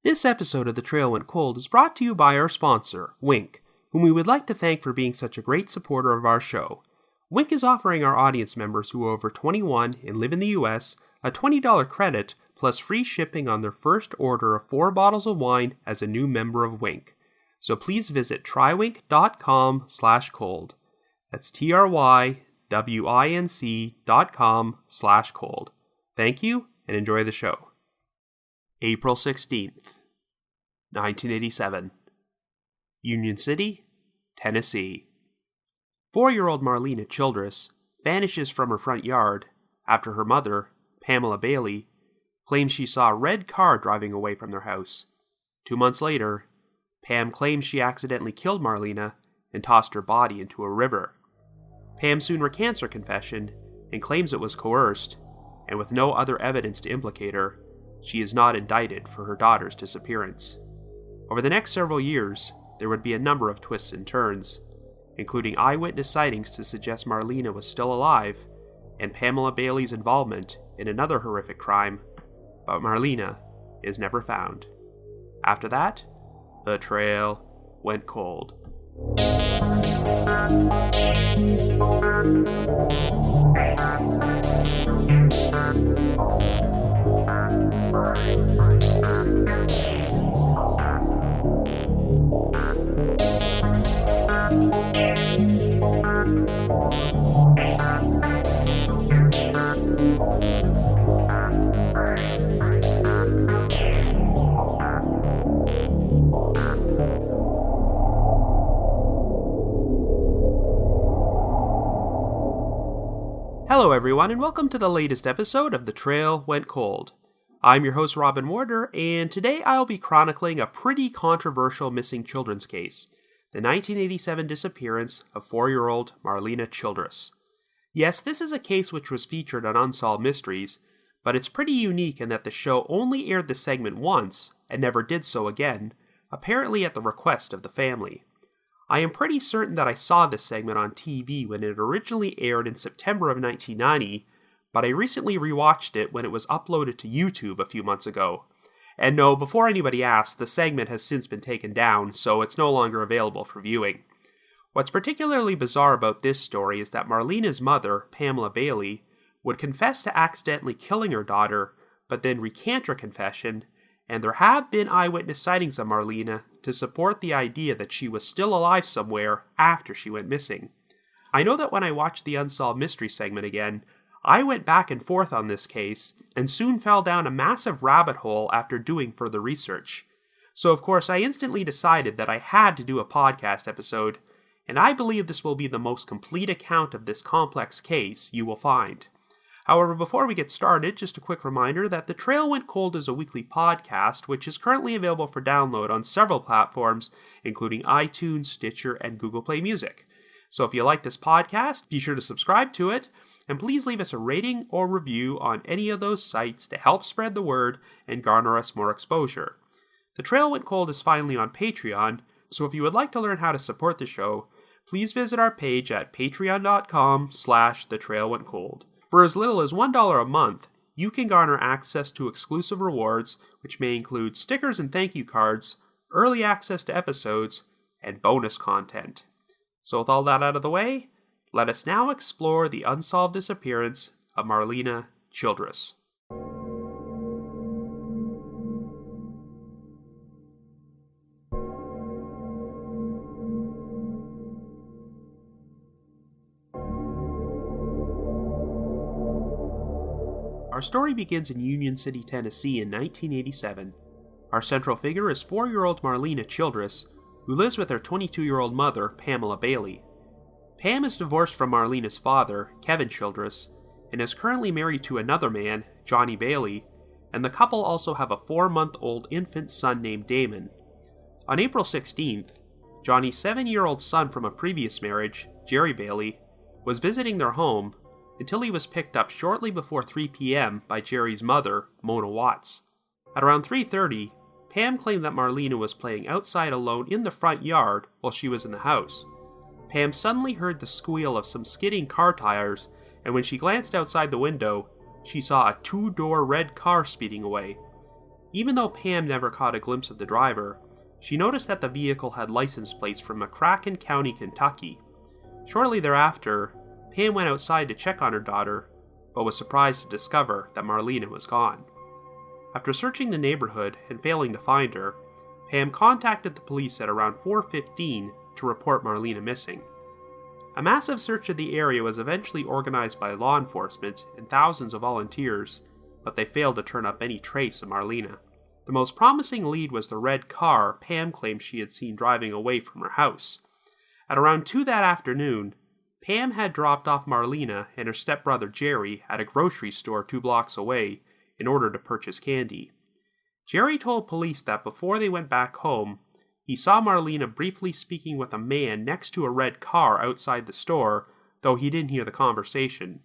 This episode of The Trail Went Cold is brought to you by our sponsor, Wink, whom we would like to thank for being such a great supporter of our show. Wink is offering our audience members who are over 21 and live in the US a $20 credit plus free shipping on their first order of 4 bottles of wine as a new member of Wink. So please visit trywink.com/cold. That's trywinc.com/cold. Thank you and enjoy the show. April 16th, 1987. Union City, Tennessee. 4-year-old Marlena Childress vanishes from her front yard after her mother, Pamela Bailey, claims she saw a red car driving away from their house. 2 months later, Pam claims she accidentally killed Marlena and tossed her body into a river. Pam soon recants her confession and claims it was coerced, and with no other evidence to implicate her, she is not indicted for her daughter's disappearance. Over the next several years, there would be a number of twists and turns, including eyewitness sightings to suggest Marlena was still alive, and Pamela Bailey's involvement in another horrific crime, but Marlena is never found. After that, the trail went cold. Hello everyone, and welcome to the latest episode of The Trail Went Cold. I'm your host Robin Warder, and today I'll be chronicling a pretty controversial missing children's case, the 1987 disappearance of 4-year-old Marlena Childress. Yes, this is a case which was featured on Unsolved Mysteries, but it's pretty unique in that the show only aired the segment once, and never did so again, apparently at the request of the family. I am pretty certain that I saw this segment on TV when it originally aired in September of 1990, but I recently rewatched it when it was uploaded to YouTube a few months ago. And no, before anybody asks, the segment has since been taken down, so it's no longer available for viewing. What's particularly bizarre about this story is that Marlena's mother, Pamela Bailey, would confess to accidentally killing her daughter, but then recant her confession, and there have been eyewitness sightings of Marlena to support the idea that she was still alive somewhere after she went missing. I know that when I watched the Unsolved Mystery segment again, I went back and forth on this case, and soon fell down a massive rabbit hole after doing further research. So of course I instantly decided that I had to do a podcast episode, and I believe this will be the most complete account of this complex case you will find. However, before we get started, just a quick reminder that The Trail Went Cold is a weekly podcast which is currently available for download on several platforms, including iTunes, Stitcher, and Google Play Music. So if you like this podcast, be sure to subscribe to it, and please leave us a rating or review on any of those sites to help spread the word and garner us more exposure. The Trail Went Cold is finally on Patreon, so if you would like to learn how to support the show, please visit our page at patreon.com/thetrailwentcold. For as little as $1 a month, you can garner access to exclusive rewards, which may include stickers and thank you cards, early access to episodes, and bonus content. So with all that out of the way, let us now explore the unsolved disappearance of Marlena Childress. Our story begins in Union City, Tennessee in 1987. Our central figure is 4-year-old Marlena Childress, who lives with her 22-year-old mother, Pamela Bailey. Pam is divorced from Marlena's father, Kevin Childress, and is currently married to another man, Johnny Bailey, and the couple also have a 4-month-old infant son named Damon. On April 16th, Johnny's 7-year-old son from a previous marriage, Jerry Bailey, was visiting their home until he was picked up shortly before 3 p.m. by Jerry's mother, Mona Watts. At around 3:30, Pam claimed that Marlena was playing outside alone in the front yard while she was in the house. Pam suddenly heard the squeal of some skidding car tires, and when she glanced outside the window, she saw a 2-door red car speeding away. Even though Pam never caught a glimpse of the driver, she noticed that the vehicle had license plates from McCracken County, Kentucky. Shortly thereafter, Pam went outside to check on her daughter, but was surprised to discover that Marlena was gone. After searching the neighborhood and failing to find her, Pam contacted the police at around 4:15 to report Marlena missing. A massive search of the area was eventually organized by law enforcement and thousands of volunteers, but they failed to turn up any trace of Marlena. The most promising lead was the red car Pam claimed she had seen driving away from her house. At around 2 that afternoon, Pam had dropped off Marlena and her stepbrother Jerry at a grocery store 2 blocks away in order to purchase candy. Jerry told police that before they went back home, he saw Marlena briefly speaking with a man next to a red car outside the store, though he didn't hear the conversation.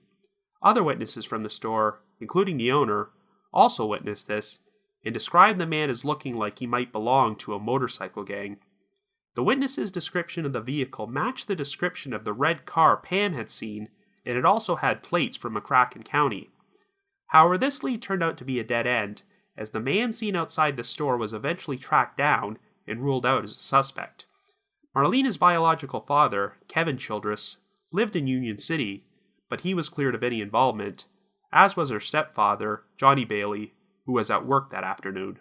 Other witnesses from the store, including the owner, also witnessed this and described the man as looking like he might belong to a motorcycle gang. The witness's description of the vehicle matched the description of the red car Pam had seen, and it also had plates from McCracken County. However, this lead turned out to be a dead end, as the man seen outside the store was eventually tracked down and ruled out as a suspect. Marlena's biological father, Kevin Childress, lived in Union City, but he was cleared of any involvement, as was her stepfather, Johnny Bailey, who was at work that afternoon.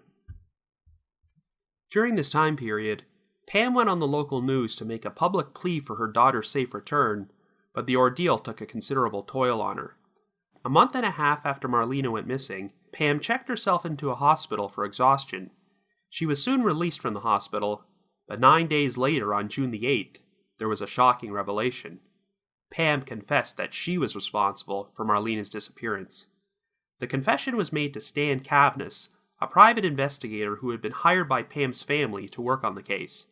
During this time period, Pam went on the local news to make a public plea for her daughter's safe return, but the ordeal took a considerable toll on her. A month and a half after Marlena went missing, Pam checked herself into a hospital for exhaustion. She was soon released from the hospital, but 9 days later, on June the 8th, there was a shocking revelation. Pam confessed that she was responsible for Marlena's disappearance. The confession was made to Stan Cavness, a private investigator who had been hired by Pam's family to work on the case.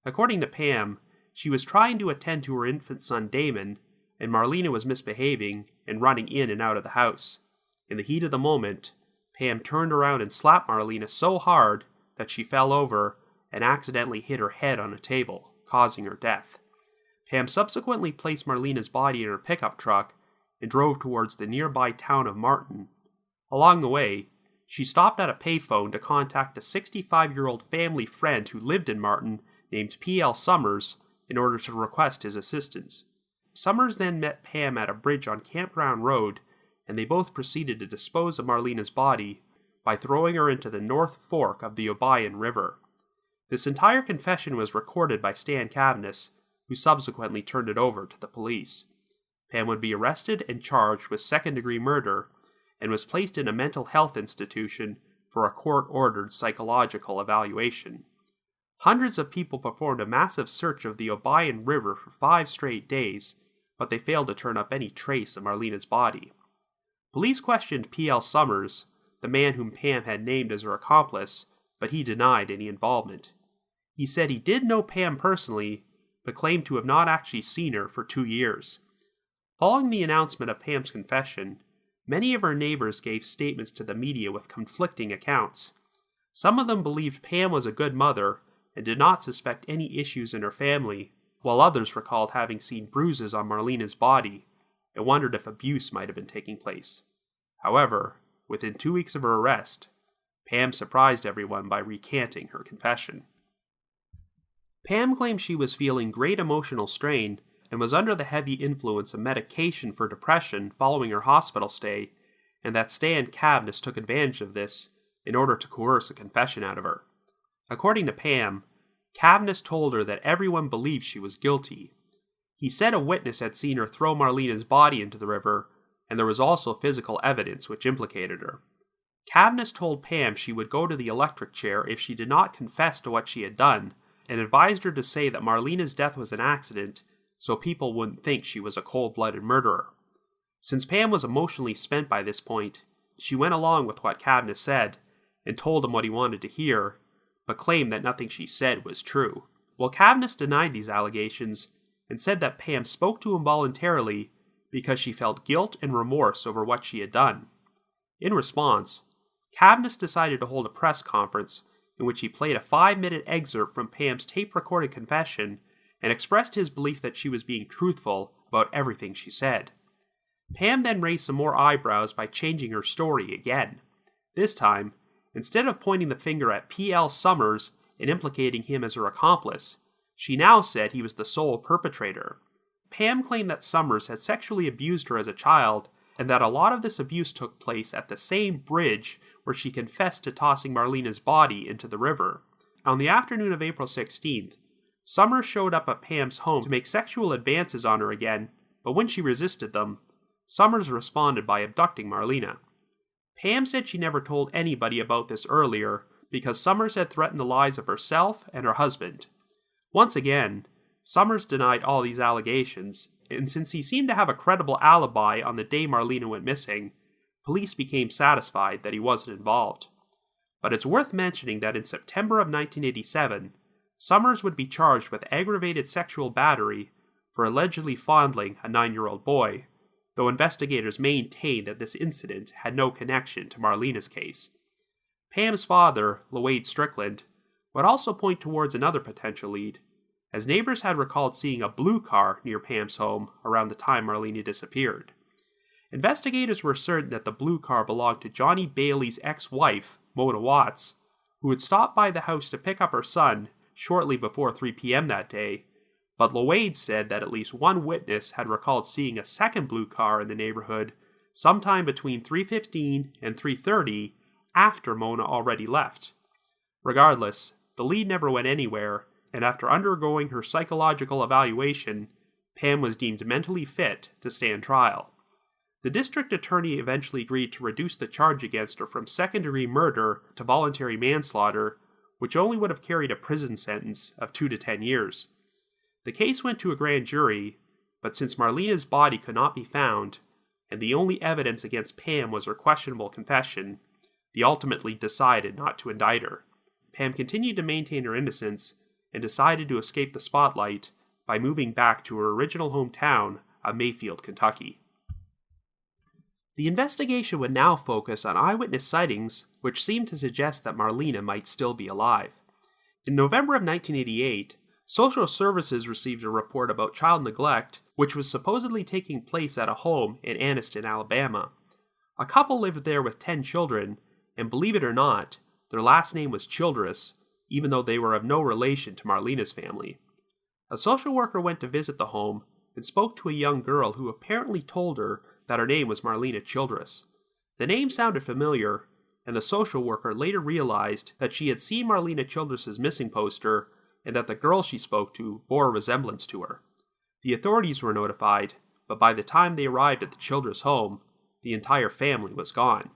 According to Pam, she was trying to attend to her infant son Damon, and Marlena was misbehaving and running in and out of the house. In the heat of the moment, Pam turned around and slapped Marlena so hard that she fell over and accidentally hit her head on a table, causing her death. Pam subsequently placed Marlena's body in her pickup truck and drove towards the nearby town of Martin. Along the way, she stopped at a payphone to contact a 65-year-old family friend who lived in Martin named P.L. Summers in order to request his assistance. Summers then met Pam at a bridge on Campground Road, and they both proceeded to dispose of Marlena's body by throwing her into the North Fork of the Obion River. This entire confession was recorded by Stan Cavness, who subsequently turned it over to the police. Pam would be arrested and charged with second-degree murder, and was placed in a mental health institution for a court-ordered psychological evaluation. Hundreds of people performed a massive search of the Obion River for 5 straight days, but they failed to turn up any trace of Marlena's body. Police questioned P.L. Summers, the man whom Pam had named as her accomplice, but he denied any involvement. He said he did know Pam personally, but claimed to have not actually seen her for 2 years. Following the announcement of Pam's confession, many of her neighbors gave statements to the media with conflicting accounts. Some of them believed Pam was a good mother and did not suspect any issues in her family, while others recalled having seen bruises on Marlena's body and wondered if abuse might have been taking place. However, within 2 weeks of her arrest, Pam surprised everyone by recanting her confession. Pam claimed she was feeling great emotional strain and was under the heavy influence of medication for depression following her hospital stay, and that Stan Cavness took advantage of this in order to coerce a confession out of her. According to Pam, Cavness told her that everyone believed she was guilty. He said a witness had seen her throw Marlena's body into the river, and there was also physical evidence which implicated her. Cavness told Pam she would go to the electric chair if she did not confess to what she had done, and advised her to say that Marlena's death was an accident so people wouldn't think she was a cold-blooded murderer. Since Pam was emotionally spent by this point, she went along with what Cavness said and told him what he wanted to hear, but claimed that nothing she said was true. While Cavness denied these allegations and said that Pam spoke to him voluntarily because she felt guilt and remorse over what she had done. In response, Cavness decided to hold a press conference in which he played a 5-minute excerpt from Pam's tape-recorded confession and expressed his belief that she was being truthful about everything she said. Pam then raised some more eyebrows by changing her story again. This time, Instead of pointing the finger at P.L. Summers and implicating him as her accomplice, she now said he was the sole perpetrator. Pam claimed that Summers had sexually abused her as a child, and that a lot of this abuse took place at the same bridge where she confessed to tossing Marlena's body into the river. On the afternoon of April 16th, Summers showed up at Pam's home to make sexual advances on her again, but when she resisted them, Summers responded by abducting Marlena. Pam said she never told anybody about this earlier because Summers had threatened the lives of herself and her husband. Once again, Summers denied all these allegations, and since he seemed to have a credible alibi on the day Marlena went missing, police became satisfied that he wasn't involved. But it's worth mentioning that in September of 1987, Summers would be charged with aggravated sexual battery for allegedly fondling a 9-year-old boy, though investigators maintained that this incident had no connection to Marlena's case. Pam's father, Lloyd Strickland, would also point towards another potential lead, as neighbors had recalled seeing a blue car near Pam's home around the time Marlena disappeared. Investigators were certain that the blue car belonged to Johnny Bailey's ex-wife, Mona Watts, who had stopped by the house to pick up her son shortly before 3 p.m. that day, but Lloyd said that at least one witness had recalled seeing a second blue car in the neighborhood sometime between 3:15 and 3:30 after Mona already left. Regardless, the lead never went anywhere, and after undergoing her psychological evaluation, Pam was deemed mentally fit to stand trial. The district attorney eventually agreed to reduce the charge against her from second-degree murder to voluntary manslaughter, which only would have carried a prison sentence of 2 to 10 years. The case went to a grand jury, but since Marlena's body could not be found, and the only evidence against Pam was her questionable confession, they ultimately decided not to indict her. Pam continued to maintain her innocence and decided to escape the spotlight by moving back to her original hometown of Mayfield, Kentucky. The investigation would now focus on eyewitness sightings, which seemed to suggest that Marlena might still be alive. In November of 1988, Social Services received a report about child neglect, which was supposedly taking place at a home in Anniston, Alabama. A couple lived there with 10 children, and believe it or not, their last name was Childress, even though they were of no relation to Marlena's family. A social worker went to visit the home and spoke to a young girl who apparently told her that her name was Marlena Childress. The name sounded familiar, and the social worker later realized that she had seen Marlena Childress's missing poster and that the girl she spoke to bore a resemblance to her. The authorities were notified, but by the time they arrived at the Childress home, the entire family was gone.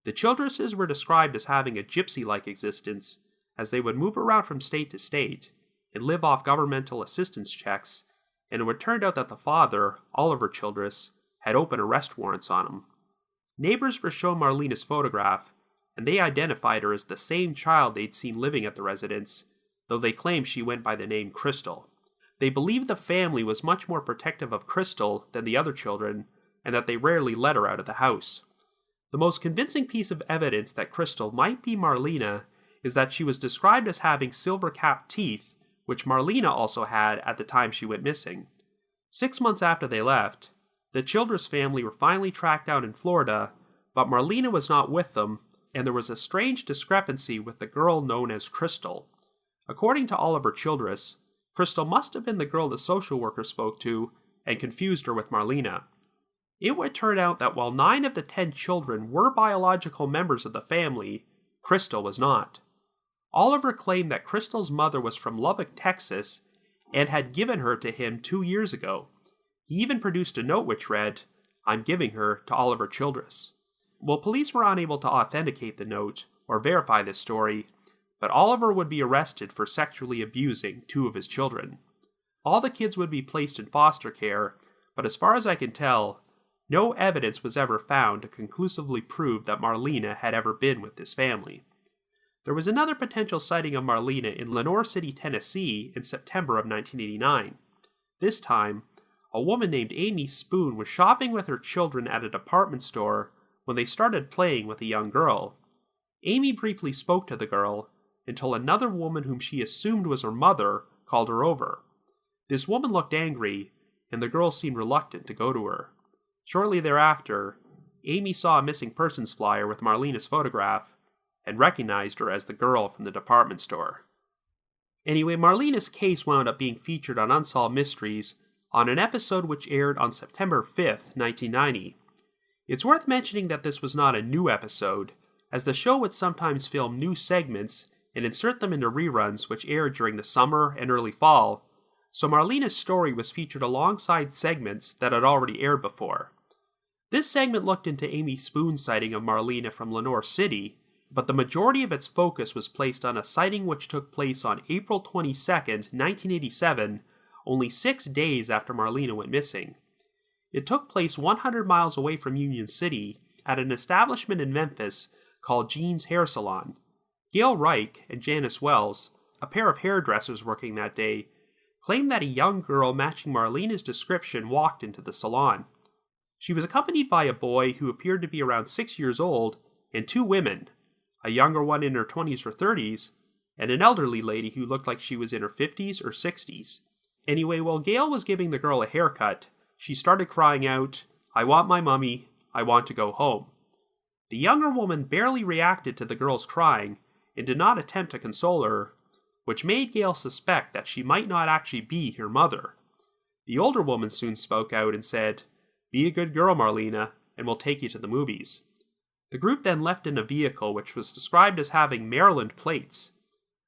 The Childresses were described as having a gypsy-like existence, as they would move around from state to state and live off governmental assistance checks, and it would turn out that the father, Oliver Childress, had open arrest warrants on him. Neighbors were shown Marlena's photograph, and they identified her as the same child they'd seen living at the residence, though they claimed she went by the name Crystal. They believed the family was much more protective of Crystal than the other children, and that they rarely let her out of the house. The most convincing piece of evidence that Crystal might be Marlena is that she was described as having silver-capped teeth, which Marlena also had at the time she went missing. 6 months after they left, the Childress family were finally tracked down in Florida, but Marlena was not with them, and there was a strange discrepancy with the girl known as Crystal. According to Oliver Childress, Crystal must have been the girl the social worker spoke to and confused her with Marlena. It would turn out that while 9 of the 10 children were biological members of the family, Crystal was not. Oliver claimed that Crystal's mother was from Lubbock, Texas, and had given her to him 2 years ago. He even produced a note which read, "I'm giving her to Oliver Childress." Well, police were unable to authenticate the note or verify this story, but Oliver would be arrested for sexually abusing 2 of his children. All the kids would be placed in foster care, but as far as I can tell, no evidence was ever found to conclusively prove that Marlena had ever been with this family. There was another potential sighting of Marlena in Lenoir City, Tennessee in September of 1989. This time, a woman named Amy Spoon was shopping with her children at a department store when they started playing with a young girl. Amy briefly spoke to the girl until another woman whom she assumed was her mother called her over. This woman looked angry, and the girl seemed reluctant to go to her. Shortly thereafter, Amy saw a missing persons flyer with Marlena's photograph, and recognized her as the girl from the department store. Anyway, Marlena's case wound up being featured on Unsolved Mysteries on an episode which aired on September 5th, 1990. It's worth mentioning that this was not a new episode, as the show would sometimes film new segments and insert them into reruns which aired during the summer and early fall, so Marlena's story was featured alongside segments that had already aired before. This segment looked into Amy Spoon's sighting of Marlena from Lenore City, but the majority of its focus was placed on a sighting which took place on April 22, 1987, only 6 days after Marlena went missing. It took place 100 miles away from Union City at an establishment in Memphis called Jean's Hair Salon. Gail Reich and Janice Wells, a pair of hairdressers working that day, claimed that a young girl matching Marlena's description walked into the salon. She was accompanied by a boy who appeared to be around 6 years old and 2 women, a younger one in her 20s or 30s, and an elderly lady who looked like she was in her 50s or 60s. Anyway, while Gail was giving the girl a haircut, she started crying out, "I want my mummy, I want to go home." The younger woman barely reacted to the girl's crying and did not attempt to console her, which made Gail suspect that she might not actually be her mother. The older woman soon spoke out and said, "Be a good girl, Marlena, and we'll take you to the movies." The group then left in a vehicle which was described as having Maryland plates.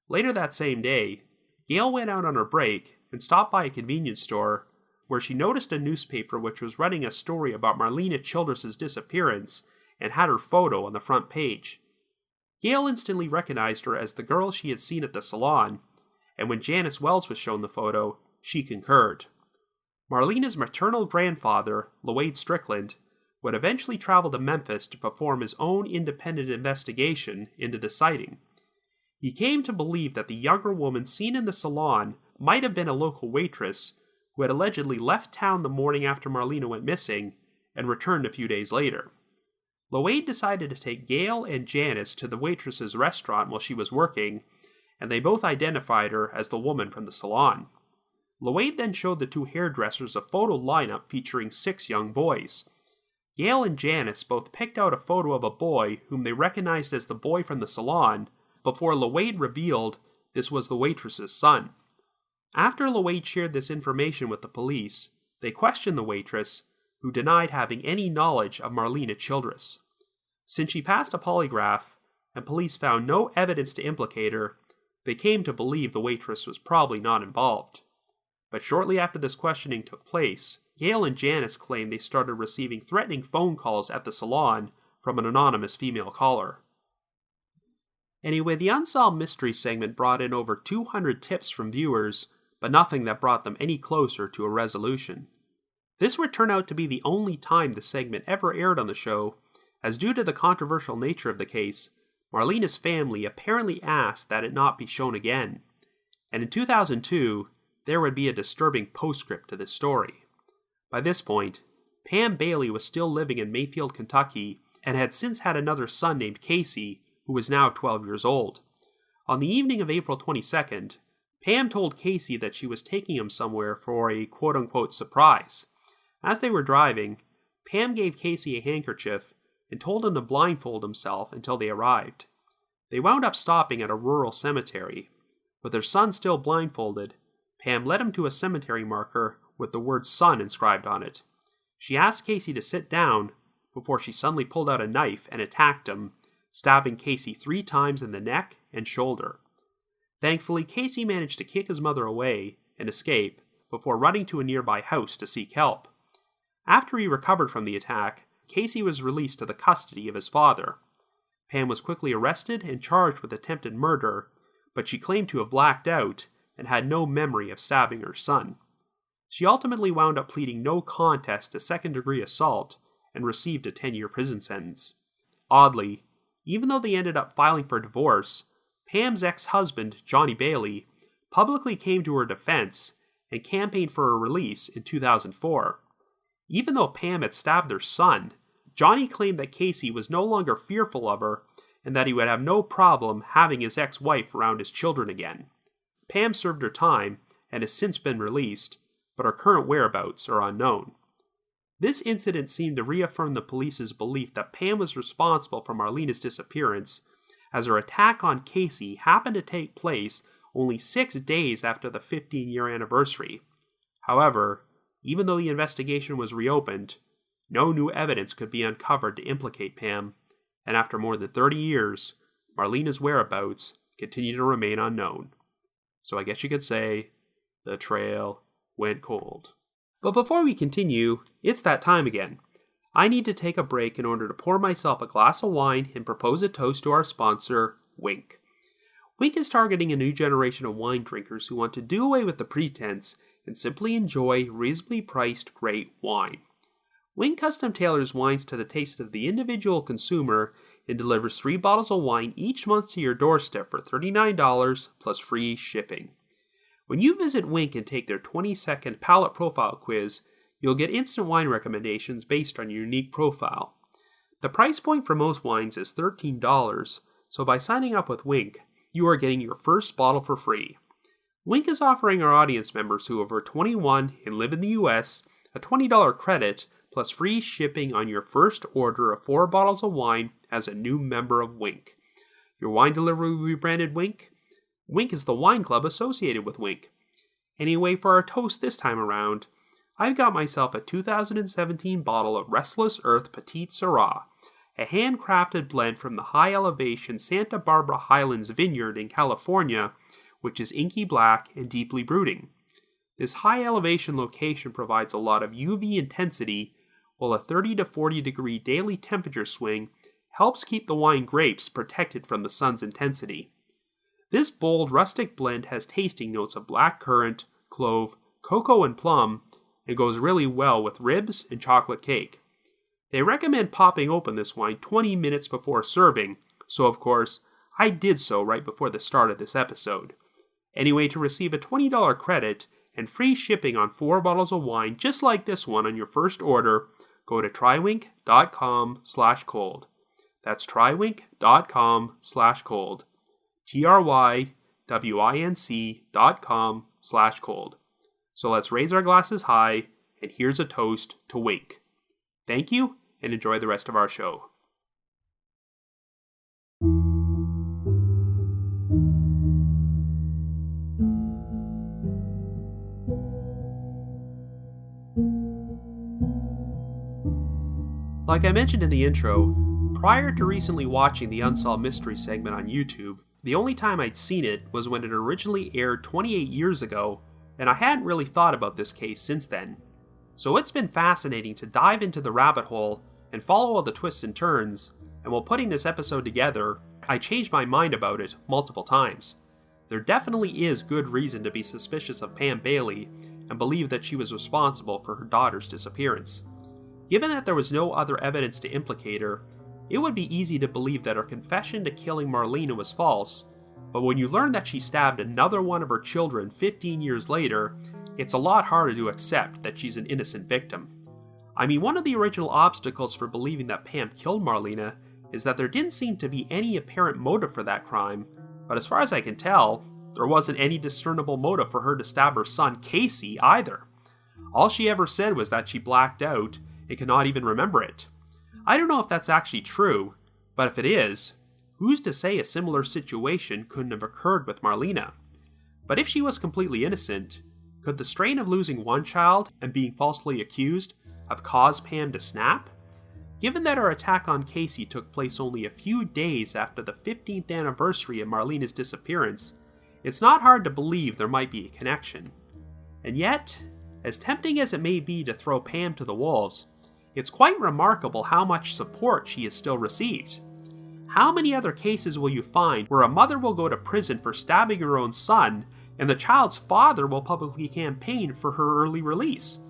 Later that same day, Gail went out on her break and stopped by a convenience store where she noticed a newspaper which was running a story about Marlena Childress' disappearance and had her photo on the front page. Gail instantly recognized her as the girl she had seen at the salon, and when Janice Wells was shown the photo, she concurred. Marlena's maternal grandfather, Lloyd Strickland, would eventually travel to Memphis to perform his own independent investigation into the sighting. He came to believe that the younger woman seen in the salon might have been a local waitress who had allegedly left town the morning after Marlena went missing and returned a few days later. Lloyd decided to take Gail and Janice to the waitress's restaurant while she was working, and they both identified her as the woman from the salon. Lloyd then showed the 2 hairdressers a photo lineup featuring 6 young boys. Gail and Janice both picked out a photo of a boy whom they recognized as the boy from the salon before Lloyd revealed this was the waitress's son. After Lloyd shared this information with the police, they questioned the waitress, who denied having any knowledge of Marlena Childress. Since she passed a polygraph and police found no evidence to implicate her, they came to believe the waitress was probably not involved. But shortly after this questioning took place, Gail and Janice claimed they started receiving threatening phone calls at the salon from an anonymous female caller. Anyway, the Unsolved Mystery segment brought in over 200 tips from viewers, but nothing that brought them any closer to a resolution. This would turn out to be the only time the segment ever aired on the show, as due to the controversial nature of the case, Marlena's family apparently asked that it not be shown again. And in 2002, there would be a disturbing postscript to this story. By this point, Pam Bailey was still living in Mayfield, Kentucky, and had since had another son named Casey, who was now 12 years old. On the evening of April 22nd, Pam told Casey that she was taking him somewhere for a quote-unquote surprise. As they were driving, Pam gave Casey a handkerchief and told him to blindfold himself until they arrived. They wound up stopping at a rural cemetery. With their son still blindfolded, Pam led him to a cemetery marker with the word son inscribed on it. She asked Casey to sit down before she suddenly pulled out a knife and attacked him, stabbing Casey 3 times in the neck and shoulder. Thankfully, Casey managed to kick his mother away and escape before running to a nearby house to seek help. After he recovered from the attack, Casey was released to the custody of his father. Pam was quickly arrested and charged with attempted murder, but she claimed to have blacked out and had no memory of stabbing her son. She ultimately wound up pleading no contest to second-degree assault and received a 10-year prison sentence. Oddly, even though they ended up filing for divorce, Pam's ex-husband, Johnny Bailey, publicly came to her defense and campaigned for her release in 2004. Even though Pam had stabbed their son, Johnny claimed that Casey was no longer fearful of her and that he would have no problem having his ex-wife around his children again. Pam served her time and has since been released, but her current whereabouts are unknown. This incident seemed to reaffirm the police's belief that Pam was responsible for Marlena's disappearance, as her attack on Casey happened to take place only 6 days after the 15-year anniversary. However, even though the investigation was reopened, no new evidence could be uncovered to implicate Pam, and after more than 30 years, Marlena's whereabouts continue to remain unknown. So I guess you could say, the trail went cold. But before we continue, it's that time again. I need to take a break in order to pour myself a glass of wine and propose a toast to our sponsor, Winc. Winc is targeting a new generation of wine drinkers who want to do away with the pretense and simply enjoy reasonably priced great wine. Winc custom tailors wines to the taste of the individual consumer and delivers 3 bottles of wine each month to your doorstep for $39 plus free shipping. When you visit Winc and take their 20-second palate profile quiz, you'll get instant wine recommendations based on your unique profile. The price point for most wines is $13, so by signing up with Winc, you are getting your first bottle for free. Winc is offering our audience members who are over 21 and live in the US a $20 credit plus free shipping on your first order of 4 bottles of wine as a new member of Winc. Your wine delivery will be branded Winc. Winc is the wine club associated with Winc. Anyway, for our toast this time around, I've got myself a 2017 bottle of Restless Earth Petite Syrah, a handcrafted blend from the high-elevation Santa Barbara Highlands vineyard in California, which is inky black and deeply brooding. This high-elevation location provides a lot of UV intensity, while a 30 to 40 degree daily temperature swing helps keep the wine grapes protected from the sun's intensity. This bold, rustic blend has tasting notes of blackcurrant, clove, cocoa, and plum, and goes really well with ribs and chocolate cake. They recommend popping open this wine 20 minutes before serving, so of course, I did so right before the start of this episode. Anyway, to receive a $20 credit and free shipping on 4 bottles of wine just like this one on your first order, go to trywinc.com/cold. That's trywinc.com/cold. trywinc.com/cold. So let's raise our glasses high, and here's a toast to Winc. Thank you, and enjoy the rest of our show. Like I mentioned in the intro, prior to recently watching the Unsolved Mystery segment on YouTube, the only time I'd seen it was when it originally aired 28 years ago, and I hadn't really thought about this case since then. So it's been fascinating to dive into the rabbit hole and follow all the twists and turns, and while putting this episode together, I changed my mind about it multiple times. There definitely is good reason to be suspicious of Pam Bailey and believe that she was responsible for her daughter's disappearance. Given that there was no other evidence to implicate her, it would be easy to believe that her confession to killing Marlena was false, but when you learn that she stabbed another one of her children 15 years later, it's a lot harder to accept that she's an innocent victim. I mean, one of the original obstacles for believing that Pam killed Marlena is that there didn't seem to be any apparent motive for that crime, but as far as I can tell, there wasn't any discernible motive for her to stab her son Casey either. All she ever said was that she blacked out and could not even remember it. I don't know if that's actually true, but if it is, who's to say a similar situation couldn't have occurred with Marlena? But if she was completely innocent, could the strain of losing one child and being falsely accused have caused Pam to snap? Given that her attack on Casey took place only a few days after the 15th anniversary of Marlena's disappearance, it's not hard to believe there might be a connection. And yet, as tempting as it may be to throw Pam to the wolves, it's quite remarkable how much support she has still received. How many other cases will you find where a mother will go to prison for stabbing her own son, and the child's father will publicly campaign for her early release?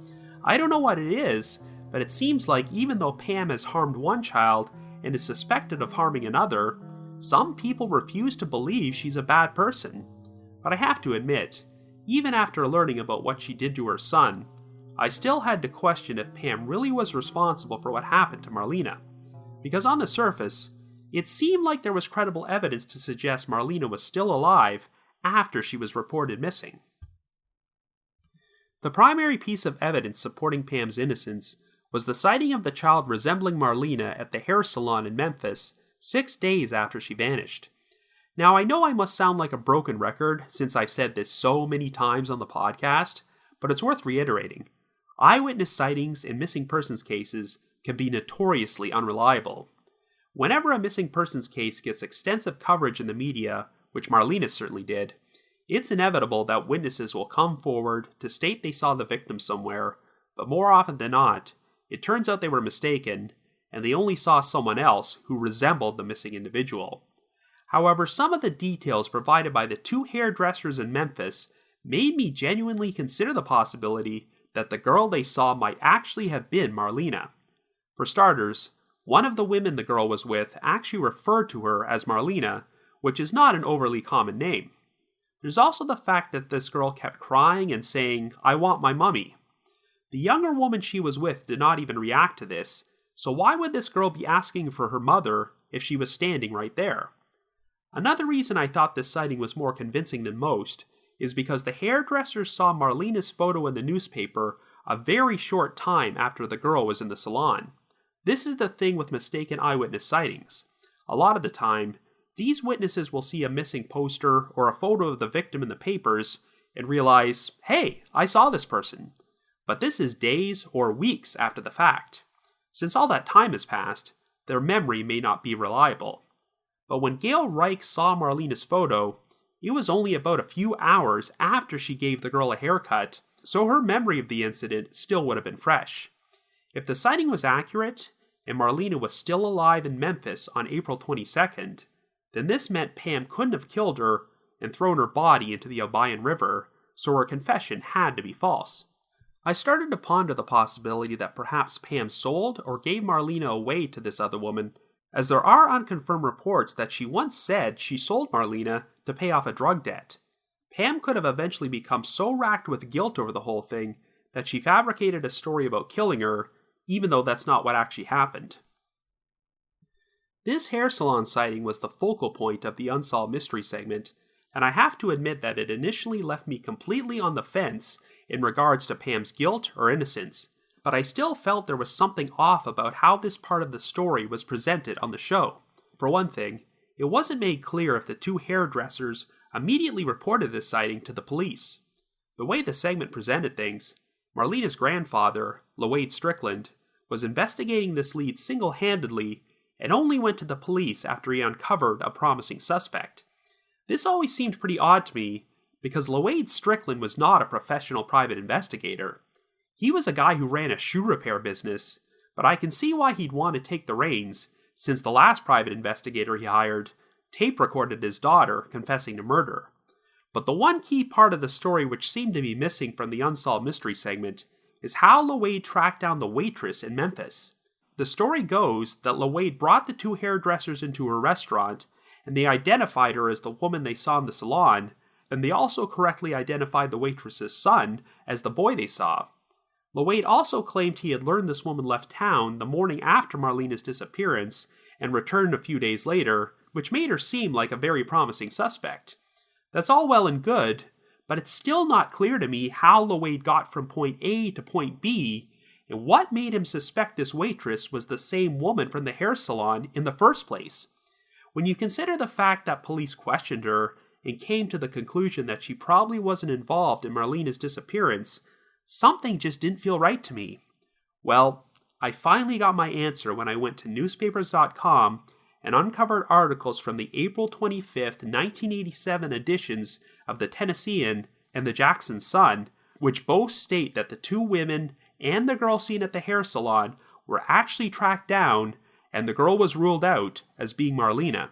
I don't know what it is, but it seems like even though Pam has harmed one child and is suspected of harming another, some people refuse to believe she's a bad person. But I have to admit, even after learning about what she did to her son, I still had to question if Pam really was responsible for what happened to Marlena. Because on the surface, it seemed like there was credible evidence to suggest Marlena was still alive after she was reported missing. The primary piece of evidence supporting Pam's innocence was the sighting of the child resembling Marlena at the hair salon in Memphis 6 days after she vanished. Now, I know I must sound like a broken record since I've said this so many times on the podcast, but it's worth reiterating. Eyewitness sightings in missing persons cases can be notoriously unreliable. Whenever a missing persons case gets extensive coverage in the media, which Marlena certainly did, it's inevitable that witnesses will come forward to state they saw the victim somewhere, but more often than not, it turns out they were mistaken, and they only saw someone else who resembled the missing individual. However, some of the details provided by the two hairdressers in Memphis made me genuinely consider the possibility that the girl they saw might actually have been Marlena. For starters, one of the women the girl was with actually referred to her as Marlena, which is not an overly common name. There's also the fact that this girl kept crying and saying, "I want my mummy." The younger woman she was with did not even react to this, so why would this girl be asking for her mother if she was standing right there? Another reason I thought this sighting was more convincing than most is because the hairdressers saw Marlena's photo in the newspaper a very short time after the girl was in the salon. This is the thing with mistaken eyewitness sightings. A lot of the time, these witnesses will see a missing poster or a photo of the victim in the papers and realize, hey, I saw this person. But this is days or weeks after the fact. Since all that time has passed, their memory may not be reliable. But when Gail Reich saw Marlena's photo, it was only about a few hours after she gave the girl a haircut, so her memory of the incident still would have been fresh. If the sighting was accurate, and Marlena was still alive in Memphis on April 22nd, then this meant Pam couldn't have killed her and thrown her body into the Obion River, so her confession had to be false. I started to ponder the possibility that perhaps Pam sold or gave Marlena away to this other woman, as there are unconfirmed reports that she once said she sold Marlena to pay off a drug debt. Pam could have eventually become so racked with guilt over the whole thing that she fabricated a story about killing her, even though that's not what actually happened. This hair salon sighting was the focal point of the Unsolved Mystery segment, and I have to admit that it initially left me completely on the fence in regards to Pam's guilt or innocence, but I still felt there was something off about how this part of the story was presented on the show. For one thing, it wasn't made clear if the two hairdressers immediately reported this sighting to the police. The way the segment presented things, Marlena's grandfather, Lloyd Strickland, was investigating this lead single-handedly and only went to the police after he uncovered a promising suspect. This always seemed pretty odd to me because Lloyd Strickland was not a professional private investigator. He was a guy who ran a shoe repair business, but I can see why he'd want to take the reins, since the last private investigator he hired tape recorded his daughter confessing to murder. But the one key part of the story which seemed to be missing from the Unsolved Mystery segment is how Lloyd tracked down the waitress in Memphis. The story goes that Lloyd brought the two hairdressers into her restaurant, and they identified her as the woman they saw in the salon, and they also correctly identified the waitress's son as the boy they saw. Lloyd also claimed he had learned this woman left town the morning after Marlena's disappearance and returned a few days later, which made her seem like a very promising suspect. That's all well and good, but it's still not clear to me how Lloyd got from point A to point B, and what made him suspect this waitress was the same woman from the hair salon in the first place. When you consider the fact that police questioned her and came to the conclusion that she probably wasn't involved in Marlena's disappearance, something just didn't feel right to me. Well, I finally got my answer when I went to newspapers.com and uncovered articles from the April 25th, 1987 editions of the Tennessean and the Jackson Sun, which both state that the two women and the girl seen at the hair salon were actually tracked down, and the girl was ruled out as being Marlena.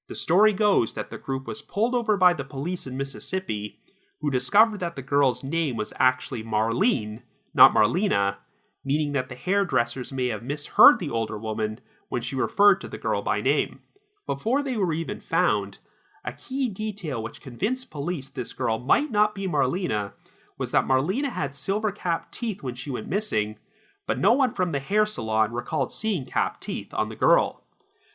The story goes that the group was pulled over by the police in Mississippi, who discovered that the girl's name was actually Marlene, not Marlena, meaning that the hairdressers may have misheard the older woman when she referred to the girl by name. Before they were even found, a key detail which convinced police this girl might not be Marlena was that Marlena had silver-capped teeth when she went missing, but no one from the hair salon recalled seeing capped teeth on the girl.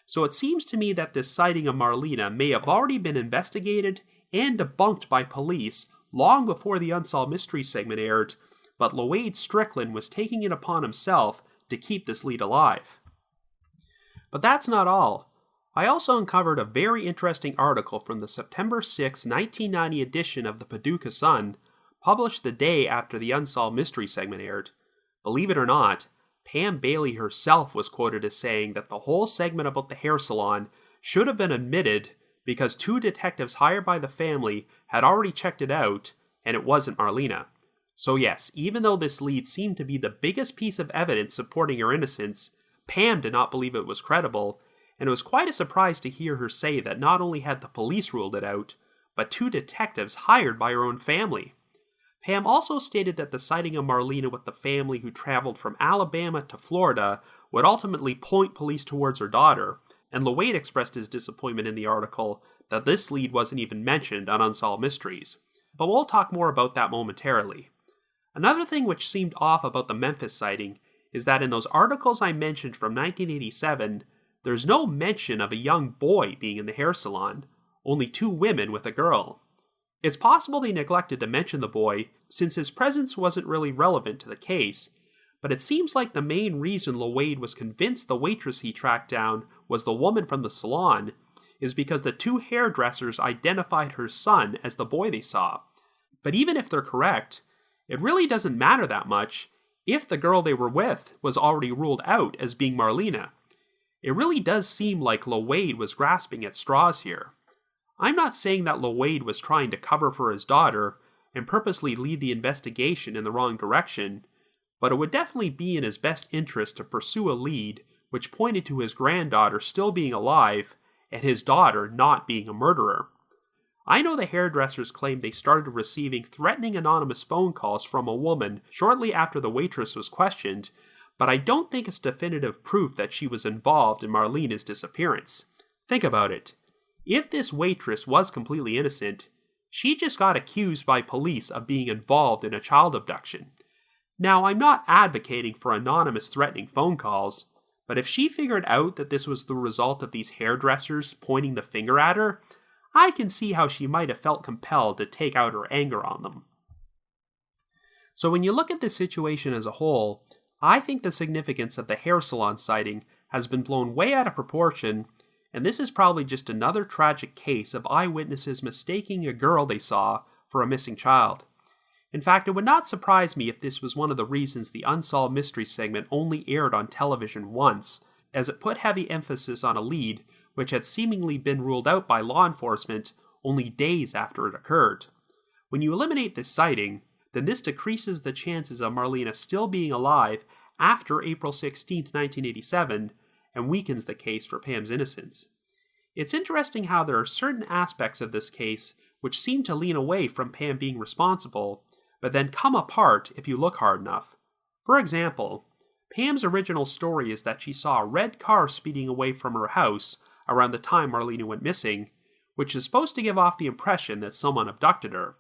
So it seems to me that this sighting of Marlena may have already been investigated and debunked by police long before the Unsolved Mystery segment aired, but Lloyd Strickland was taking it upon himself to keep this lead alive. But that's not all. I also uncovered a very interesting article from the September 6, 1990 edition of the Paducah Sun, published the day after the Unsolved Mystery segment aired. Believe it or not, Pam Bailey herself was quoted as saying that the whole segment about the hair salon should have been omitted because 2 detectives hired by the family had already checked it out, and it wasn't Marlena. So yes, even though this lead seemed to be the biggest piece of evidence supporting her innocence, Pam did not believe it was credible, and it was quite a surprise to hear her say that not only had the police ruled it out, but 2 detectives hired by her own family. Pam also stated that the sighting of Marlena with the family who traveled from Alabama to Florida would ultimately point police towards her daughter, and Lloyd expressed his disappointment in the article that this lead wasn't even mentioned on Unsolved Mysteries. But we'll talk more about that momentarily. Another thing which seemed off about the Memphis sighting is that in those articles I mentioned from 1987, there's no mention of a young boy being in the hair salon, only 2 women with a girl. It's possible they neglected to mention the boy, since his presence wasn't really relevant to the case, but it seems like the main reason Lloyd was convinced the waitress he tracked down was the woman from the salon is because the 2 hairdressers identified her son as the boy they saw. But even if they're correct, it really doesn't matter that much if the girl they were with was already ruled out as being Marlena. It really does seem like Lloyd was grasping at straws here. I'm not saying that Lloyd was trying to cover for his daughter and purposely lead the investigation in the wrong direction, but it would definitely be in his best interest to pursue a lead which pointed to his granddaughter still being alive and his daughter not being a murderer. I know the hairdressers claimed they started receiving threatening anonymous phone calls from a woman shortly after the waitress was questioned, but I don't think it's definitive proof that she was involved in Marlena's disappearance. Think about it. If this waitress was completely innocent, she just got accused by police of being involved in a child abduction. Now, I'm not advocating for anonymous threatening phone calls, but if she figured out that this was the result of these hairdressers pointing the finger at her, I can see how she might have felt compelled to take out her anger on them. So when you look at this situation as a whole, I think the significance of the hair salon sighting has been blown way out of proportion, and this is probably just another tragic case of eyewitnesses mistaking a girl they saw for a missing child. In fact, it would not surprise me if this was one of the reasons the Unsolved Mysteries segment only aired on television once, as it put heavy emphasis on a lead which had seemingly been ruled out by law enforcement only days after it occurred. When you eliminate this sighting, then this decreases the chances of Marlena still being alive after April 16, 1987, and weakens the case for Pam's innocence. It's interesting how there are certain aspects of this case which seem to lean away from Pam being responsible, but then come apart if you look hard enough. For example, Pam's original story is that she saw a red car speeding away from her house around the time Marlena went missing, which is supposed to give off the impression that someone abducted her.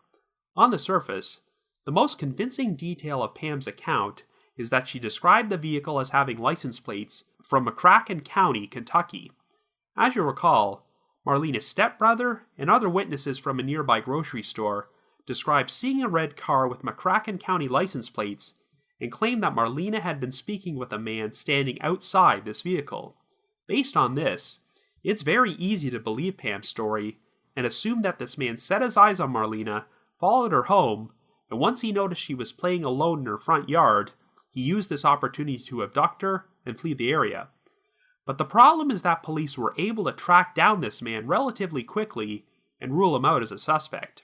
On the surface, the most convincing detail of Pam's account is that she described the vehicle as having license plates from McCracken County, Kentucky. As you recall, Marlena's stepbrother and other witnesses from a nearby grocery store described seeing a red car with McCracken County license plates and claimed that Marlena had been speaking with a man standing outside this vehicle. Based on this, it's very easy to believe Pam's story and assume that this man set his eyes on Marlena, followed her home, and once he noticed she was playing alone in her front yard, he used this opportunity to abduct her and flee the area. But the problem is that police were able to track down this man relatively quickly and rule him out as a suspect.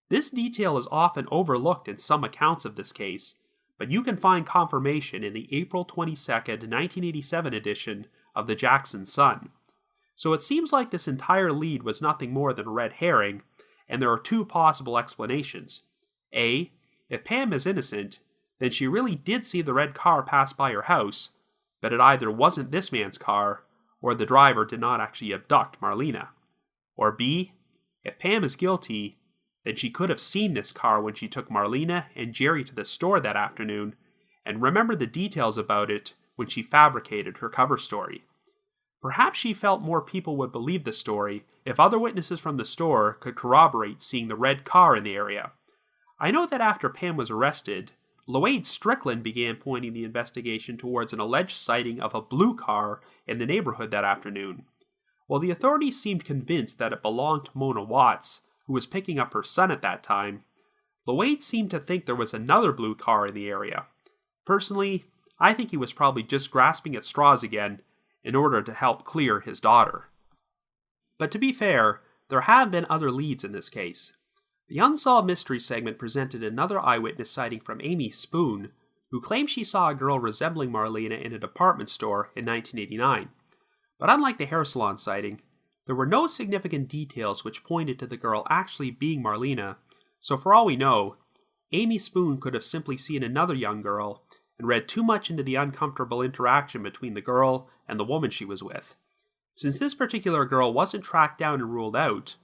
This detail is often overlooked in some accounts of this case, but you can find confirmation in the April 22, 1987 edition of the Jackson Sun. So it seems like this entire lead was nothing more than a red herring, and there are 2 possible explanations. A, if Pam is innocent, then she really did see the red car pass by her house, but it either wasn't this man's car, or the driver did not actually abduct Marlena. Or B, if Pam is guilty, then she could have seen this car when she took Marlena and Jerry to the store that afternoon, and remembered the details about it when she fabricated her cover story. Perhaps she felt more people would believe the story if other witnesses from the store could corroborate seeing the red car in the area. I know that after Pam was arrested, Lloyd Strickland began pointing the investigation towards an alleged sighting of a blue car in the neighborhood that afternoon. While the authorities seemed convinced that it belonged to Mona Watts, who was picking up her son at that time, Lloyd seemed to think there was another blue car in the area. Personally, I think he was probably just grasping at straws again in order to help clear his daughter. But to be fair, there have been other leads in this case. The Unsolved Mystery segment presented another eyewitness sighting from Amy Spoon, who claimed she saw a girl resembling Marlena in a department store in 1989. But unlike the hair salon sighting, there were no significant details which pointed to the girl actually being Marlena, so for all we know, Amy Spoon could have simply seen another young girl and read too much into the uncomfortable interaction between the girl and the woman she was with. Since this particular girl wasn't tracked down and ruled out,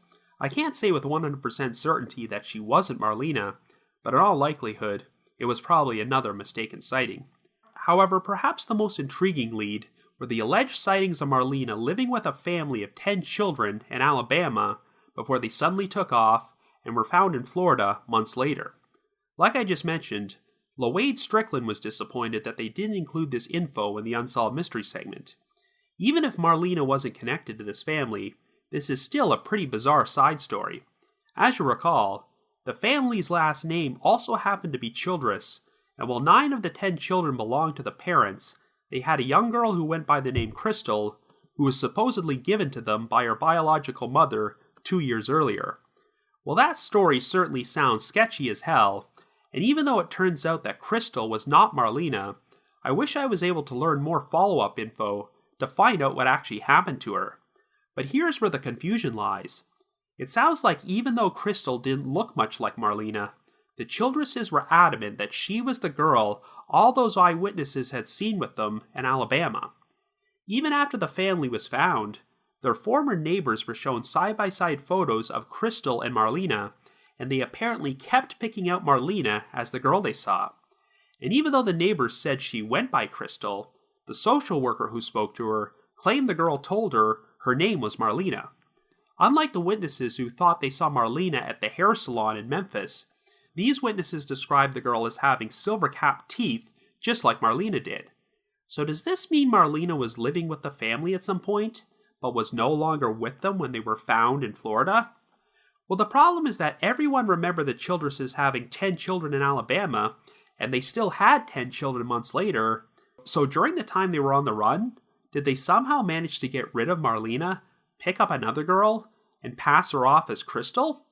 I can't say with 100% certainty that she wasn't Marlena, but in all likelihood, it was probably another mistaken sighting. However, perhaps the most intriguing lead were the alleged sightings of Marlena living with a family of 10 children in Alabama before they suddenly took off and were found in Florida months later. Like I just mentioned, Lloyd Strickland was disappointed that they didn't include this info in the Unsolved Mystery segment. Even if Marlena wasn't connected to this family, this is still a pretty bizarre side story. As you recall, the family's last name also happened to be Childress, and while 9 of the 10 children belonged to the parents, they had a young girl who went by the name Crystal, who was supposedly given to them by her biological mother 2 years earlier. Well, that story certainly sounds sketchy as hell, and even though it turns out that Crystal was not Marlena, I wish I was able to learn more follow-up info to find out what actually happened to her. But here's where the confusion lies. It sounds like even though Crystal didn't look much like Marlena, the Childresses were adamant that she was the girl all those eyewitnesses had seen with them in Alabama. Even after the family was found, their former neighbors were shown side-by-side photos of Crystal and Marlena, and they apparently kept picking out Marlena as the girl they saw. And even though the neighbors said she went by Crystal, the social worker who spoke to her claimed the girl told her her name was Marlena. Unlike the witnesses who thought they saw Marlena at the hair salon in Memphis, these witnesses described the girl as having silver-capped teeth, just like Marlena did. So does this mean Marlena was living with the family at some point, but was no longer with them when they were found in Florida? Well, the problem is that everyone remembered the Childresses having 10 children in Alabama, and they still had 10 children months later. So during the time they were on the run, did they somehow manage to get rid of Marlena, pick up another girl, and pass her off as Crystal?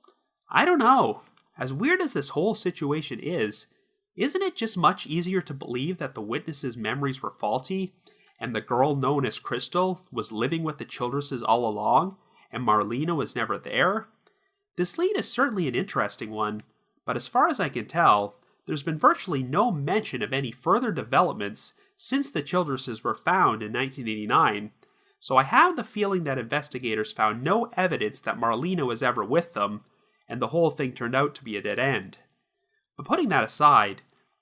I don't know. As weird as this whole situation is, isn't it just much easier to believe that the witnesses' memories were faulty, and the girl known as Crystal was living with the Childresses all along, and Marlena was never there? This lead is certainly an interesting one, but as far as I can tell, there's been virtually no mention of any further developments since the Childresses were found in 1989, so I have the feeling that investigators found no evidence that Marlena was ever with them, and the whole thing turned out to be a dead end. But putting that aside,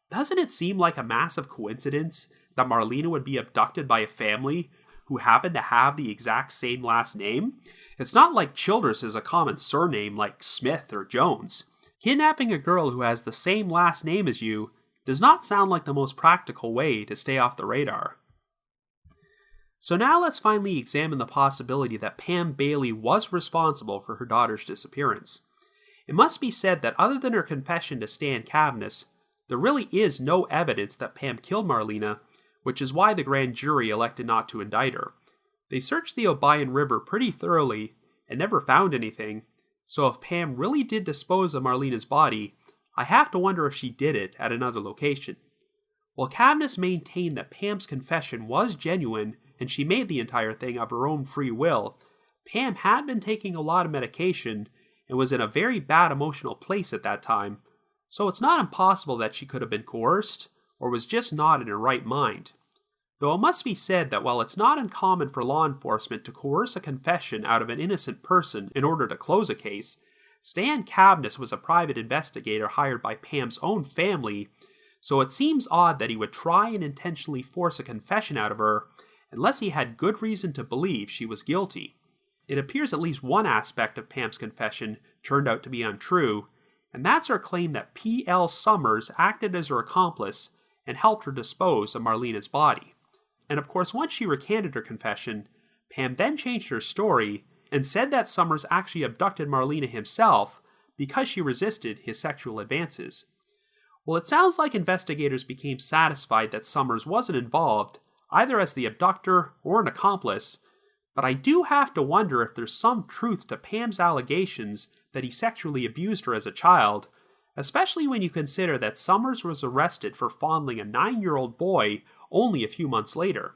doesn't it seem like a massive coincidence that Marlena would be abducted by a family who happened to have the exact same last name? It's not like Childress is a common surname like Smith or Jones. Kidnapping a girl who has the same last name as you does not sound like the most practical way to stay off the radar. So now let's finally examine the possibility that Pam Bailey was responsible for her daughter's disappearance. It must be said that other than her confession to Stan Cavness, there really is no evidence that Pam killed Marlena, which is why the grand jury elected not to indict her. They searched the Obion River pretty thoroughly and never found anything, so if Pam really did dispose of Marlena's body, I have to wonder if she did it at another location. While Cavness maintained that Pam's confession was genuine and she made the entire thing of her own free will, Pam had been taking a lot of medication and was in a very bad emotional place at that time, so it's not impossible that she could have been coerced or was just not in her right mind. Though it must be said that while it's not uncommon for law enforcement to coerce a confession out of an innocent person in order to close a case, Stan Cavness was a private investigator hired by Pam's own family, so it seems odd that he would try and intentionally force a confession out of her unless he had good reason to believe she was guilty. It appears at least one aspect of Pam's confession turned out to be untrue, and that's her claim that P.L. Summers acted as her accomplice and helped her dispose of Marlena's body. And of course, once she recanted her confession, Pam then changed her story and said that Summers actually abducted Marlena himself because she resisted his sexual advances. Well, it sounds like investigators became satisfied that Summers wasn't involved, either as the abductor or an accomplice, but I do have to wonder if there's some truth to Pam's allegations that he sexually abused her as a child, especially when you consider that Summers was arrested for fondling a 9-year-old boy only a few months later.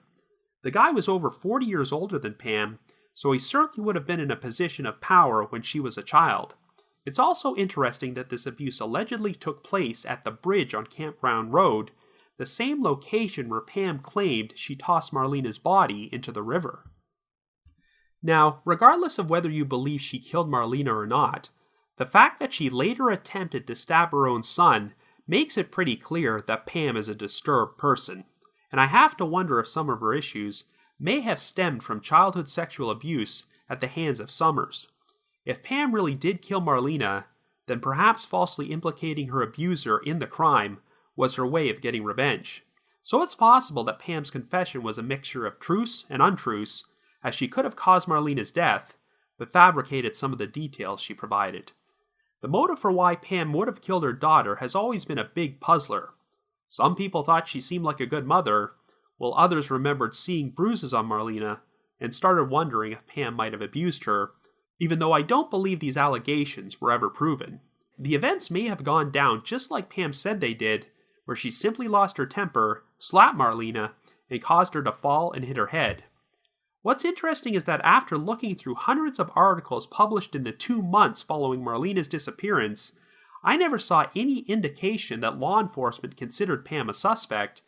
The guy was over 40 years older than Pam, so he certainly would have been in a position of power when she was a child. It's also interesting that this abuse allegedly took place at the bridge on Campground Road, the same location where Pam claimed she tossed Marlena's body into the river. Now, regardless of whether you believe she killed Marlena or not, the fact that she later attempted to stab her own son makes it pretty clear that Pam is a disturbed person, and I have to wonder if some of her issues may have stemmed from childhood sexual abuse at the hands of Summers. If Pam really did kill Marlena, then perhaps falsely implicating her abuser in the crime was her way of getting revenge. So it's possible that Pam's confession was a mixture of truths and untruths, as she could have caused Marlena's death, but fabricated some of the details she provided. The motive for why Pam would have killed her daughter has always been a big puzzler. Some people thought she seemed like a good mother, while others remembered seeing bruises on Marlena and started wondering if Pam might have abused her, even though I don't believe these allegations were ever proven. The events may have gone down just like Pam said they did, where she simply lost her temper, slapped Marlena, and caused her to fall and hit her head. What's interesting is that after looking through hundreds of articles published in the 2 months following Marlena's disappearance, I never saw any indication that law enforcement considered Pam a suspect,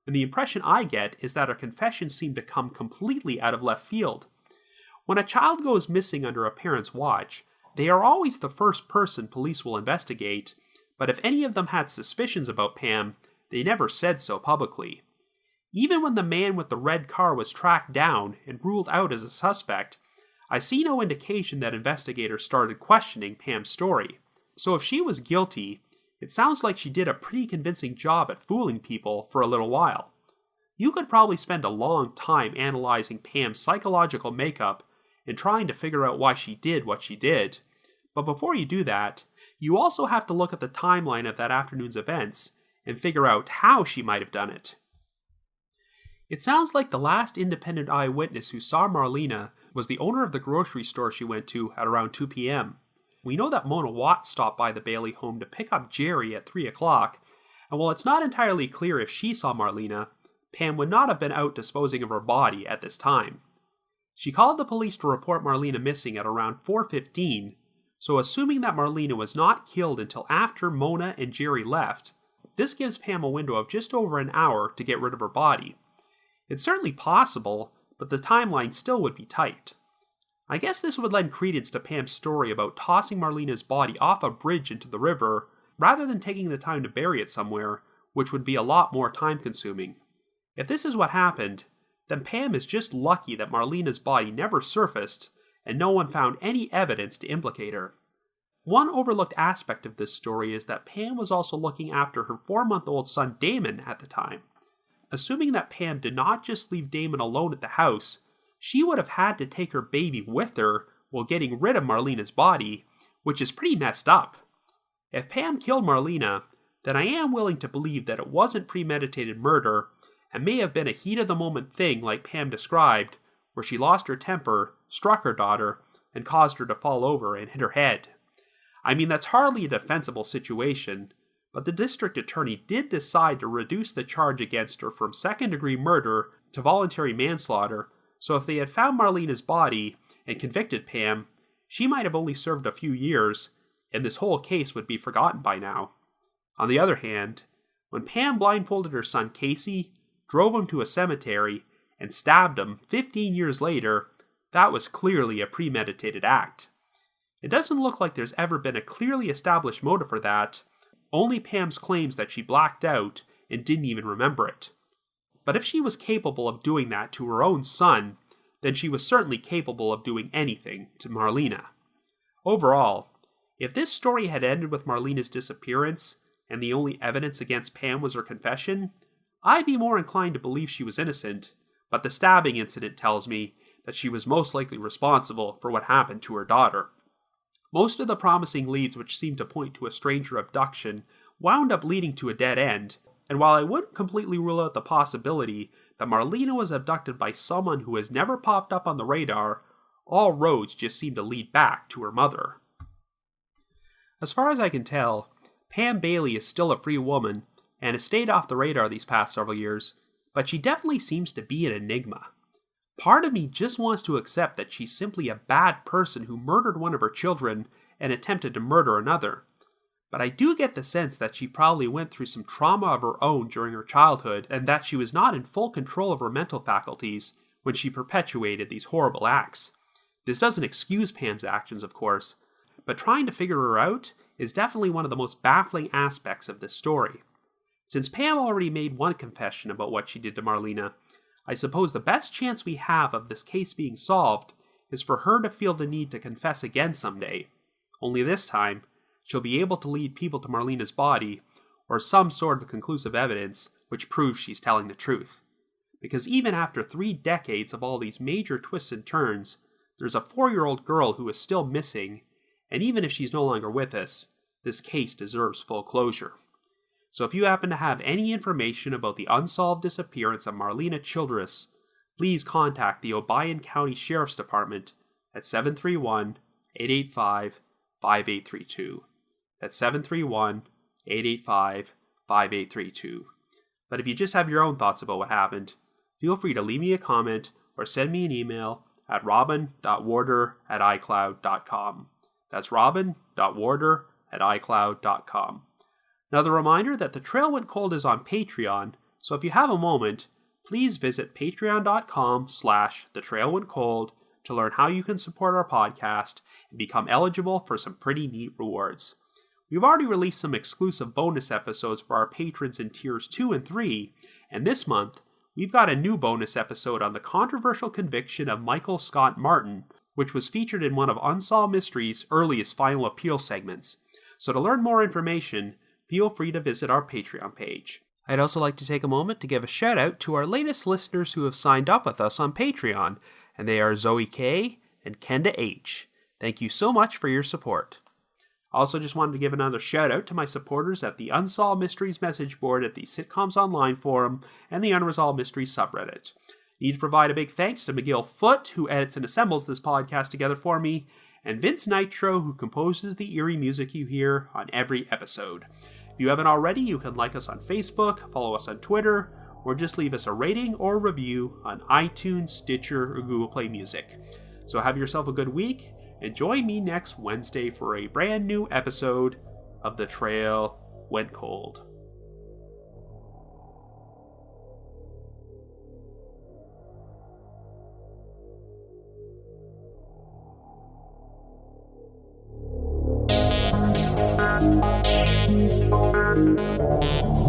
and the impression I get is that her confession seemed to come completely out of left field. When a child goes missing under a parent's watch, they are always the first person police will investigate, but if any of them had suspicions about Pam, they never said so publicly. Even when the man with the red car was tracked down and ruled out as a suspect, I see no indication that investigators started questioning Pam's story. So if she was guilty, it sounds like she did a pretty convincing job at fooling people for a little while. You could probably spend a long time analyzing Pam's psychological makeup and trying to figure out why she did what she did, but before you do that, you also have to look at the timeline of that afternoon's events and figure out how she might have done it. It sounds like the last independent eyewitness who saw Marlena was the owner of the grocery store she went to at around 2 p.m. We know that Mona Watts stopped by the Bailey home to pick up Jerry at 3 o'clock, and while it's not entirely clear if she saw Marlena, Pam would not have been out disposing of her body at this time. She called the police to report Marlena missing at around 4:15, so assuming that Marlena was not killed until after Mona and Jerry left, this gives Pam a window of just over an hour to get rid of her body. It's certainly possible, but the timeline still would be tight. I guess this would lend credence to Pam's story about tossing Marlena's body off a bridge into the river, rather than taking the time to bury it somewhere, which would be a lot more time-consuming. If this is what happened, then Pam is just lucky that Marlena's body never surfaced, and no one found any evidence to implicate her. One overlooked aspect of this story is that Pam was also looking after her 4-month-old son Damon at the time. Assuming that Pam did not just leave Damon alone at the house, she would have had to take her baby with her while getting rid of Marlena's body, which is pretty messed up. If Pam killed Marlena, then I am willing to believe that it wasn't premeditated murder and may have been a heat-of-the-moment thing like Pam described, where she lost her temper, struck her daughter, and caused her to fall over and hit her head. I mean, that's hardly a defensible situation, but the district attorney did decide to reduce the charge against her from second-degree murder to voluntary manslaughter, so if they had found Marlena's body and convicted Pam, she might have only served a few years, and this whole case would be forgotten by now. On the other hand, when Pam blindfolded her son Casey, drove him to a cemetery, and stabbed him 15 years later, that was clearly a premeditated act. It doesn't look like there's ever been a clearly established motive for that, only Pam's claims that she blacked out and didn't even remember it. But if she was capable of doing that to her own son, then she was certainly capable of doing anything to Marlena. Overall, if this story had ended with Marlena's disappearance, and the only evidence against Pam was her confession, I'd be more inclined to believe she was innocent, but the stabbing incident tells me that she was most likely responsible for what happened to her daughter. Most of the promising leads which seemed to point to a stranger abduction wound up leading to a dead end, and while I wouldn't completely rule out the possibility that Marlena was abducted by someone who has never popped up on the radar, all roads just seem to lead back to her mother. As far as I can tell, Pam Bailey is still a free woman and has stayed off the radar these past several years, but she definitely seems to be an enigma. Part of me just wants to accept that she's simply a bad person who murdered one of her children and attempted to murder another. But I do get the sense that she probably went through some trauma of her own during her childhood and that she was not in full control of her mental faculties when she perpetuated these horrible acts. This doesn't excuse Pam's actions, of course, but trying to figure her out is definitely one of the most baffling aspects of this story. Since Pam already made one confession about what she did to Marlena, I suppose the best chance we have of this case being solved is for her to feel the need to confess again someday. Only this time, she'll be able to lead people to Marlena's body, or some sort of conclusive evidence which proves she's telling the truth. Because even after 3 decades of all these major twists and turns, there's a 4-year-old girl who is still missing, and even if she's no longer with us, this case deserves full closure. So if you happen to have any information about the unsolved disappearance of Marlena Childress, please contact the Obion County Sheriff's Department at 731-885-5832. That's 731-885-5832. But if you just have your own thoughts about what happened, feel free to leave me a comment or send me an email at robin.warder@icloud.com. That's robin.warder@icloud.com. Another reminder that The Trail Went Cold is on Patreon, so if you have a moment, please visit patreon.com/thetrailwentcold to learn how you can support our podcast and become eligible for some pretty neat rewards. We've already released some exclusive bonus episodes for our patrons in tiers 2 and 3, and this month, we've got a new bonus episode on the controversial conviction of Michael Scott Martin, which was featured in one of Unsolved Mysteries' earliest final appeal segments. So to learn more information, feel free to visit our Patreon page. I'd also like to take a moment to give a shout out to our latest listeners who have signed up with us on Patreon, and they are Zoe K and Kenda H. Thank you so much for your support. I also just wanted to give another shout out to my supporters at the Unsolved Mysteries message board at the Sitcoms Online forum and the Unresolved Mysteries subreddit. Need to provide a big thanks to McGill Foote, who edits and assembles this podcast together for me, and Vince Nitro, who composes the eerie music you hear on every episode. If you haven't already, you can like us on Facebook, follow us on Twitter, or just leave us a rating or review on iTunes, Stitcher, or Google Play Music. So have yourself a good week, and join me next Wednesday for a brand new episode of The Trail Went Cold. Thank you.